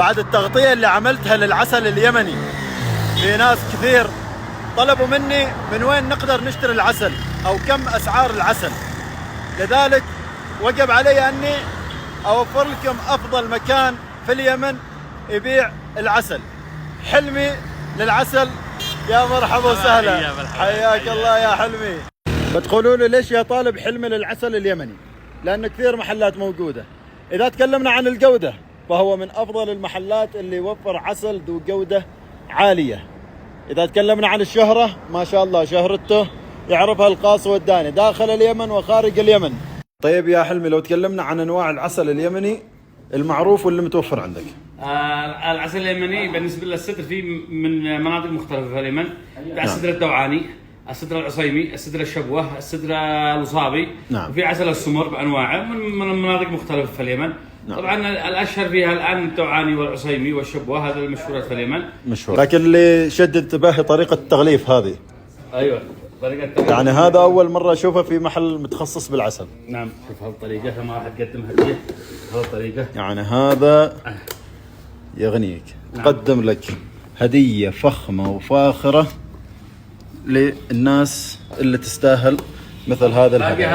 بعد التغطية اللي عملتها للعسل اليمني، في ناس كثير طلبوا مني من وين نقدر نشتري العسل أو كم أسعار العسل، لذلك وجب علي أني أوفر لكم أفضل مكان في اليمن يبيع العسل. حلمي للعسل، يا مرحبا وسهلا، حياك الله يا حلمي. بتقولوا لي ليش يا طالب حلمي للعسل اليمني؟ لأن كثير محلات موجودة. إذا تكلمنا عن الجودة فهو من أفضل المحلات اللي يوفر عسل ذو جودة عالية. إذا تكلمنا عن الشهرة، ما شاء الله شهرته يعرفها القاص والداني داخل اليمن وخارج اليمن. طيب يا حلمي، لو تكلمنا عن أنواع العسل اليمني المعروف واللي متوفر عندك. العسل اليمني بالنسبة للسدر فيه من مناطق مختلفة في اليمن. في السدر الدوعاني، السدر العصيمي، السدر الشبوة، السدر الوصابي. نعم. وفي عسل السمر بأنواعه من مناطق مختلفة في اليمن. نعم. طبعا الأشهر فيها الآن الدوعاني والعصيمي والشبوة، هذا المشهورات في اليمن. مشهور. لكن اللي شد انتباهي طريقة التغليف هذه. أيوة، طريقة التغليف. يعني هذا أول مرة أشوفها في محل متخصص بالعسل. نعم، شوف هالطريقة كما راح تقدم هدية هالطريقة. يعني هذا يغنيك. نعم. قدم لك هدية فخمة وفاخرة للناس اللي تستاهل مثل هذا الهدايا.